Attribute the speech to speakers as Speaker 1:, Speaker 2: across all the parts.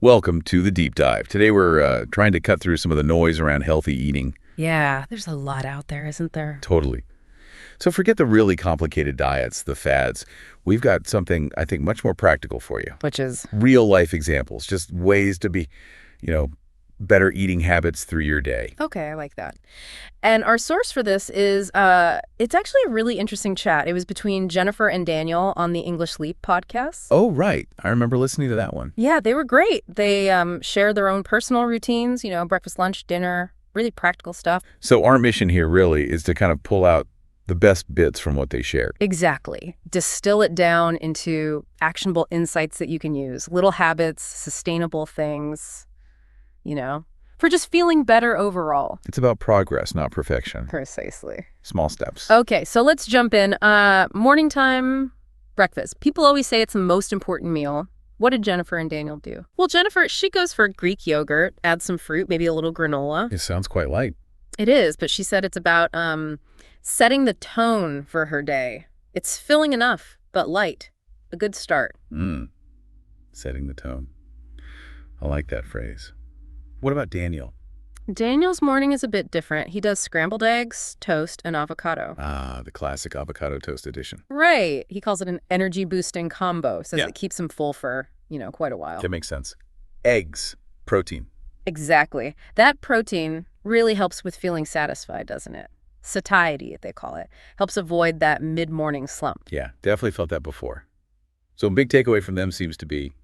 Speaker 1: Welcome to the deep dive. Today we're trying to cut through some of the noise around healthy eating.
Speaker 2: Yeah, there's a lot out there, isn't there?
Speaker 1: Totally. So forget the really complicated diets, the fads. We've got something, I think, much more practical for you.
Speaker 2: Which is?
Speaker 1: Real life examples, just ways to be, better eating habits through your day.
Speaker 2: Okay, I like that. And our source for this is, it's actually a really interesting chat. It was between Jennifer and Daniel on the English Leap podcast.
Speaker 1: Oh, right. I remember listening to that one.
Speaker 2: Yeah, they were great. They shared their own personal routines, breakfast, lunch, dinner, really practical stuff.
Speaker 1: So our mission here really is to kind of pull out the best bits from what they shared.
Speaker 2: Exactly. Distill it down into actionable insights that you can use. Little habits, sustainable things, for just feeling better overall.
Speaker 1: It's about progress, not perfection.
Speaker 2: Precisely.
Speaker 1: Small steps.
Speaker 2: Okay, so let's jump in. Morning time, breakfast. People always say it's the most important meal. What did Jennifer and Daniel do? Well, Jennifer, she goes for Greek yogurt, add some fruit, maybe a little granola.
Speaker 1: It sounds quite light.
Speaker 2: It is, but she said it's about setting the tone for her day. It's filling enough, but light. A good start.
Speaker 1: Setting the tone. I like that phrase. What about Daniel?
Speaker 2: Daniel's morning is a bit different. He does scrambled eggs, toast, and avocado.
Speaker 1: Ah, the classic avocado toast edition.
Speaker 2: Right. He calls it an energy-boosting combo. Says
Speaker 1: Yeah.
Speaker 2: it keeps him full for, quite a while.
Speaker 1: That makes sense. Eggs, protein.
Speaker 2: Exactly. That protein really helps with feeling satisfied, doesn't it? Satiety, they call it. Helps avoid that mid-morning slump.
Speaker 1: Yeah, definitely felt that before. So a big takeaway from them seems to be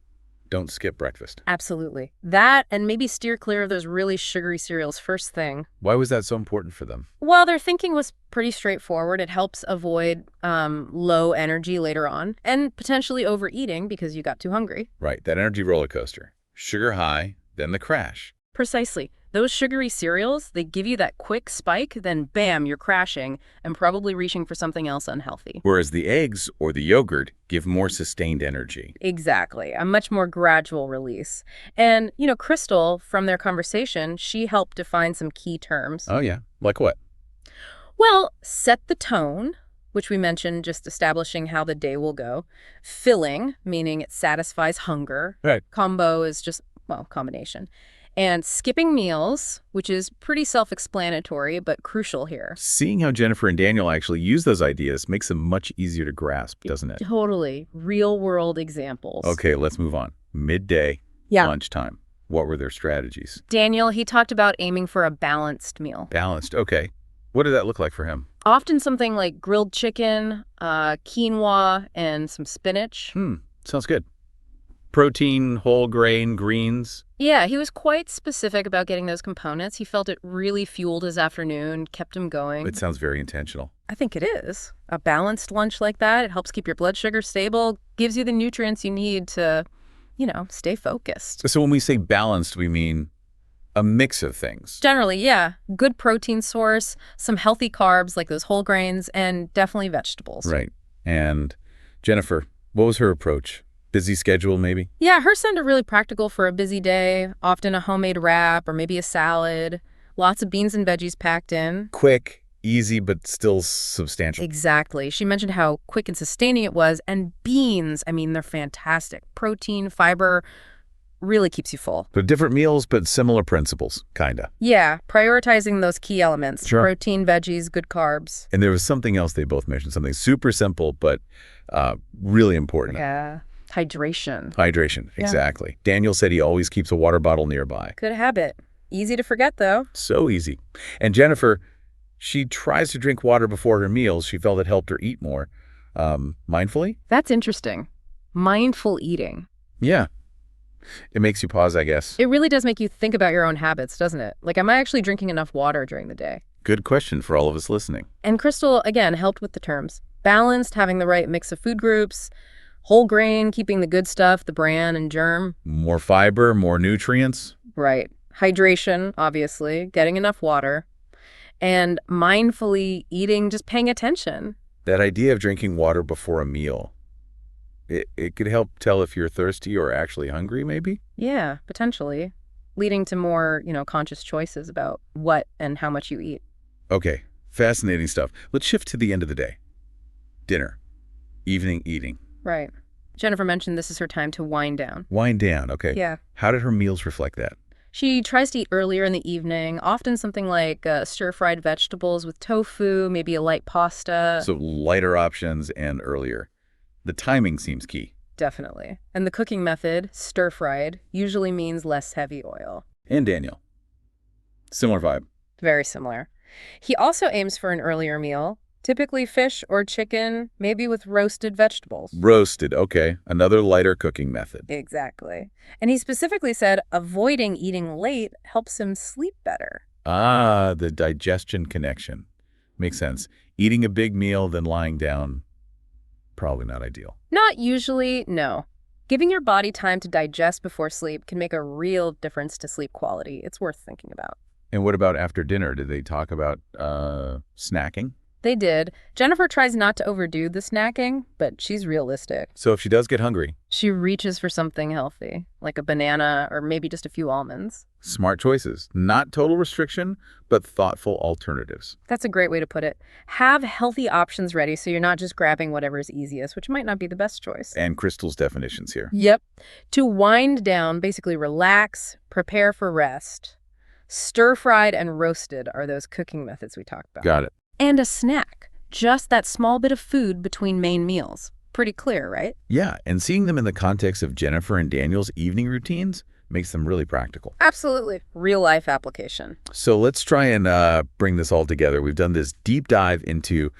Speaker 1: don't skip breakfast.
Speaker 2: Absolutely. That, and maybe steer clear of those really sugary cereals first thing.
Speaker 1: Why was that so important for them?
Speaker 2: Well, their thinking was pretty straightforward. It helps avoid low energy later on and potentially overeating because you got too hungry.
Speaker 1: Right, that energy roller coaster. Sugar high, then the crash.
Speaker 2: Precisely. Those sugary cereals, they give you that quick spike, then bam, you're crashing and probably reaching for something else unhealthy.
Speaker 1: Whereas the eggs or the yogurt give more sustained energy.
Speaker 2: Exactly. A much more gradual release. And, Crystal, from their conversation, she helped define some key terms.
Speaker 1: Oh, yeah. Like what?
Speaker 2: Well, set the tone, which we mentioned, just establishing how the day will go. Filling, meaning it satisfies hunger.
Speaker 1: Right.
Speaker 2: Combo is just, combination. And skipping meals, which is pretty self-explanatory, but crucial here.
Speaker 1: Seeing how Jennifer and Daniel actually use those ideas makes them much easier to grasp, doesn't it?
Speaker 2: Totally. Real-world examples.
Speaker 1: Okay, let's move on. Midday, lunchtime. What were their strategies?
Speaker 2: Daniel, he talked about aiming for a balanced meal.
Speaker 1: Balanced, okay. What did that look like for him?
Speaker 2: Often something like grilled chicken, quinoa, and some spinach.
Speaker 1: Sounds good. Protein, whole grain, greens.
Speaker 2: Yeah, he was quite specific about getting those components. He felt it really fueled his afternoon, kept him going.
Speaker 1: It sounds very intentional.
Speaker 2: I think it is. A balanced lunch like that, it helps keep your blood sugar stable, gives you the nutrients you need to, stay focused.
Speaker 1: So when we say balanced, we mean a mix of things.
Speaker 2: Generally, yeah. Good protein source, some healthy carbs like those whole grains, and definitely vegetables.
Speaker 1: Right. And Jennifer, what was her approach? Busy schedule, maybe?
Speaker 2: Yeah, hers sounded really practical for a busy day, often a homemade wrap or maybe a salad. Lots of beans and veggies packed in.
Speaker 1: Quick, easy, but still substantial.
Speaker 2: Exactly. She mentioned how quick and sustaining it was. And beans, they're fantastic. Protein, fiber, really keeps you full.
Speaker 1: So different meals, but similar principles, kinda.
Speaker 2: Yeah, prioritizing those key elements.
Speaker 1: Sure.
Speaker 2: Protein, veggies, good carbs.
Speaker 1: And there was something else they both mentioned, something super simple, but really important.
Speaker 2: Yeah. Hydration.
Speaker 1: Hydration, exactly. Daniel said he always keeps a water bottle nearby.
Speaker 2: Good habit. Easy to forget, though.
Speaker 1: So easy. And Jennifer, she tries to drink water before her meals. She felt it helped her eat more. Mindfully?
Speaker 2: That's interesting. Mindful eating.
Speaker 1: Yeah. It makes you pause, I guess.
Speaker 2: It really does make you think about your own habits, doesn't it? Like, am I actually drinking enough water during the day?
Speaker 1: Good question for all of us listening.
Speaker 2: And Crystal, again, helped with the terms. Balanced, having the right mix of food groups. Whole grain, keeping the good stuff, the bran and germ.
Speaker 1: More fiber, more nutrients.
Speaker 2: Right. Hydration, obviously. Getting enough water. And mindfully eating, just paying attention.
Speaker 1: That idea of drinking water before a meal, it could help tell if you're thirsty or actually hungry, maybe?
Speaker 2: Yeah, potentially. Leading to more, conscious choices about what and how much you eat.
Speaker 1: Okay, fascinating stuff. Let's shift to the end of the day. Dinner. Evening eating.
Speaker 2: Right. Jennifer mentioned this is her time to wind down.
Speaker 1: Wind down, okay.
Speaker 2: Yeah.
Speaker 1: How did her meals reflect that?
Speaker 2: She tries to eat earlier in the evening, often something like stir-fried vegetables with tofu, maybe a light pasta.
Speaker 1: So lighter options and earlier. The timing seems key.
Speaker 2: Definitely. And the cooking method, stir-fried, usually means less heavy oil.
Speaker 1: And Daniel. Similar vibe.
Speaker 2: Very similar. He also aims for an earlier meal, typically fish or chicken, maybe with roasted vegetables.
Speaker 1: Roasted, okay. Another lighter cooking method.
Speaker 2: Exactly. And he specifically said avoiding eating late helps him sleep better.
Speaker 1: Ah, the digestion connection. Makes sense. Eating a big meal, then lying down, probably not ideal.
Speaker 2: Not usually, no. Giving your body time to digest before sleep can make a real difference to sleep quality. It's worth thinking about.
Speaker 1: And what about after dinner? Did they talk about snacking?
Speaker 2: They did. Jennifer tries not to overdo the snacking, but she's realistic.
Speaker 1: So if she does get hungry,
Speaker 2: She reaches for something healthy, like a banana or maybe just a few almonds.
Speaker 1: smart choices. Not total restriction, but thoughtful alternatives.
Speaker 2: That's a great way to put it. Have healthy options ready so you're not just grabbing whatever is easiest, which might not be the best choice.
Speaker 1: And Crystal's definitions here.
Speaker 2: Yep. To wind down, basically relax, prepare for rest. Stir-fried and roasted are those cooking methods we talked about.
Speaker 1: Got it.
Speaker 2: And a snack, just that small bit of food between main meals. Pretty clear, right?
Speaker 1: Yeah, and seeing them in the context of Jennifer and Daniel's evening routines makes them really practical.
Speaker 2: Absolutely. Real-life application.
Speaker 1: So let's try and bring this all together. We've done this deep dive into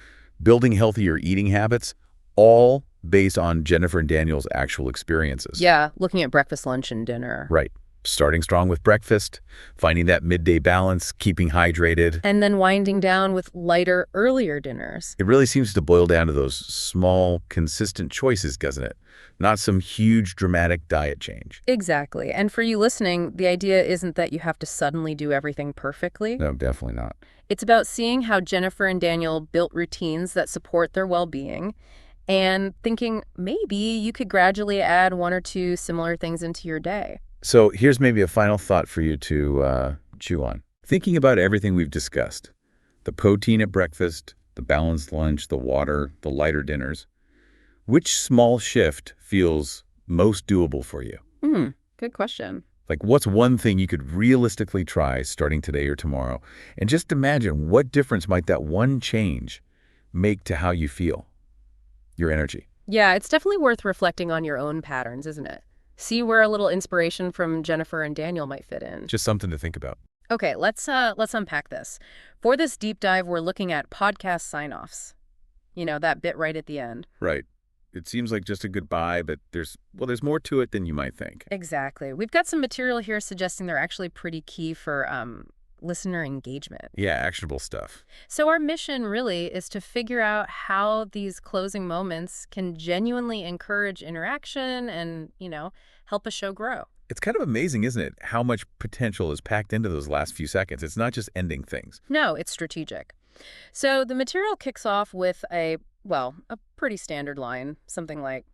Speaker 1: building healthier eating habits, all based on Jennifer and Daniel's actual experiences.
Speaker 2: Yeah, looking at breakfast, lunch, and dinner.
Speaker 1: Right. Starting strong with breakfast, finding that midday balance, keeping hydrated.
Speaker 2: And then winding down with lighter, earlier dinners.
Speaker 1: It really seems to boil down to those small, consistent choices, doesn't it? Not some huge, dramatic diet change.
Speaker 2: Exactly. And for you listening, the idea isn't that you have to suddenly do everything perfectly.
Speaker 1: No, definitely not.
Speaker 2: It's about seeing how Jennifer and Daniel built routines that support their well-being and thinking maybe you could gradually add one or two similar things into your day.
Speaker 1: So here's maybe a final thought for you to chew on. Thinking about everything we've discussed, the protein at breakfast, the balanced lunch, the water, the lighter dinners, which small shift feels most doable for you?
Speaker 2: Good question.
Speaker 1: Like, what's one thing you could realistically try starting today or tomorrow? And just imagine what difference might that one change make to how you feel, your energy.
Speaker 2: Yeah, it's definitely worth reflecting on your own patterns, isn't it? See where a little inspiration from Jennifer and Daniel might fit in.
Speaker 1: Just something to think about.
Speaker 2: Okay, let's unpack this. For this deep dive, we're looking at podcast sign-offs. You know, that bit right at the end.
Speaker 1: Right. It seems like just a goodbye, but there's more to it than you might think.
Speaker 2: Exactly. We've got some material here suggesting they're actually pretty key for listener engagement.
Speaker 1: Yeah, actionable stuff.
Speaker 2: So our mission really is to figure out how these closing moments can genuinely encourage interaction and, help a show grow.
Speaker 1: It's kind of amazing, isn't it, how much potential is packed into those last few seconds. It's not just ending things.
Speaker 2: No, it's strategic. So the material kicks off with a pretty standard line, something like,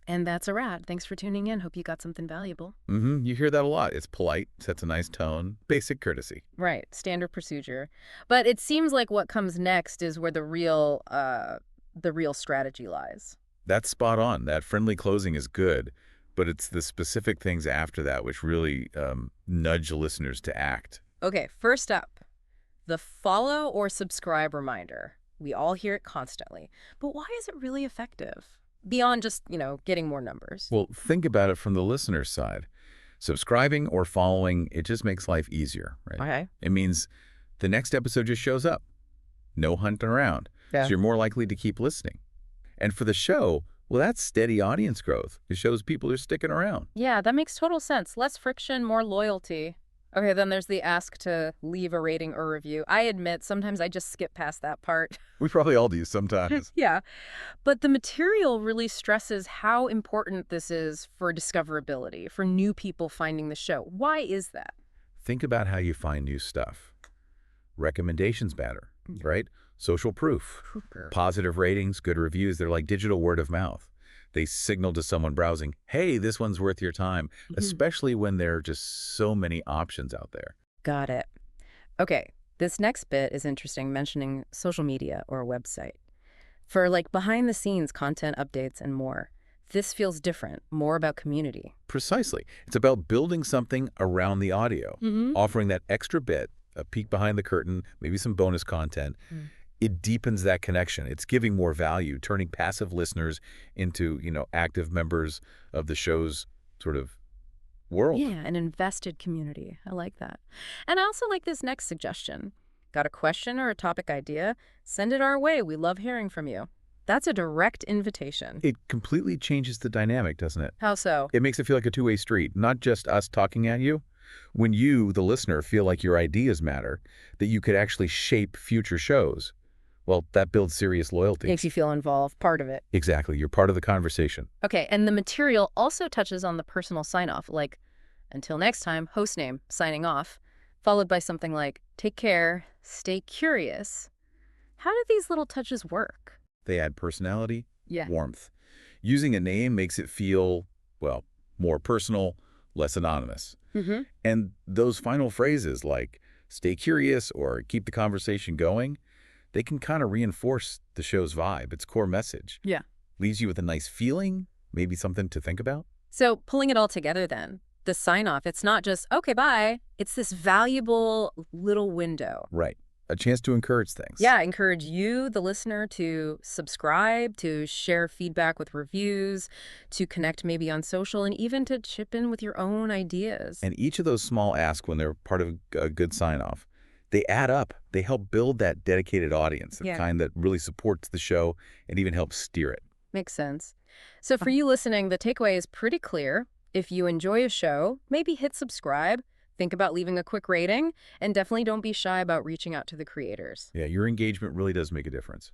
Speaker 2: "And that's a wrap. Thanks for tuning in. Hope you got something valuable."
Speaker 1: You hear that a lot. It's polite, sets a nice tone, basic courtesy.
Speaker 2: Right, standard procedure. But it seems like what comes next is where the real strategy lies.
Speaker 1: That's spot on. That friendly closing is good, but it's the specific things after that which really nudge the listeners to act.
Speaker 2: Okay, first up, the follow or subscribe reminder. We all hear it constantly. But why is it really effective? Beyond just, getting more numbers.
Speaker 1: Well, think about it from the listener's side. Subscribing or following, it just makes life easier, right?
Speaker 2: Okay.
Speaker 1: It means the next episode just shows up. No hunting around.
Speaker 2: Yeah.
Speaker 1: So you're more likely to keep listening. And for the show, well, that's steady audience growth. It shows people are sticking around.
Speaker 2: Yeah, that makes total sense. Less friction, more loyalty. Okay, then there's the ask to leave a rating or review. I admit, sometimes I just skip past that part.
Speaker 1: We probably all do sometimes.
Speaker 2: Yeah, but the material really stresses how important this is for discoverability, for new people finding the show. Why is that?
Speaker 1: Think about how you find new stuff. Recommendations matter, right? Social proof, positive ratings, good reviews. They're like digital word of mouth. They signal to someone browsing, hey, this one's worth your time, especially when there are just so many options out there.
Speaker 2: Got it. Okay, this next bit is interesting, mentioning social media or a website. For behind-the-scenes content updates and more. this feels different, more about community.
Speaker 1: Precisely. It's about building something around the audio, offering that extra bit, a peek behind the curtain, maybe some bonus content. It deepens that connection. It's giving more value, turning passive listeners into, active members of the show's sort of world.
Speaker 2: Yeah, an invested community. I like that. And I also like this next suggestion. Got a question or a topic idea? Send it our way. We love hearing from you. That's a direct invitation.
Speaker 1: It completely changes the dynamic, doesn't it?
Speaker 2: How so?
Speaker 1: It makes it feel like a two-way street, not just us talking at you. When you, the listener, feel like your ideas matter, that you could actually shape future shows, well, that builds serious loyalty.
Speaker 2: Makes you feel involved, part of it.
Speaker 1: Exactly. You're part of the conversation.
Speaker 2: Okay, and the material also touches on the personal sign-off, like, until next time, host name, signing off, followed by something like, take care, stay curious. How do these little touches work?
Speaker 1: They add personality, warmth. Using a name makes it feel, well, more personal, less anonymous. And those final phrases like, stay curious or keep the conversation going, they can kind of reinforce the show's vibe, its core message.
Speaker 2: Yeah.
Speaker 1: Leaves you with a nice feeling, maybe something to think about.
Speaker 2: So pulling it all together then, the sign-off, it's not just, okay, bye. It's this valuable little window.
Speaker 1: Right. A chance to encourage things.
Speaker 2: Yeah, encourage you, the listener, to subscribe, to share feedback with reviews, to connect maybe on social, and even to chip in with your own ideas.
Speaker 1: And each of those small asks when they're part of a good sign-off, they add up. They help build that dedicated audience, the kind that really supports the show and even helps steer it.
Speaker 2: Makes sense. So for you listening, the takeaway is pretty clear. If you enjoy a show, maybe hit subscribe. Think about leaving a quick rating, and definitely don't be shy about reaching out to the creators.
Speaker 1: Yeah, your engagement really does make a difference.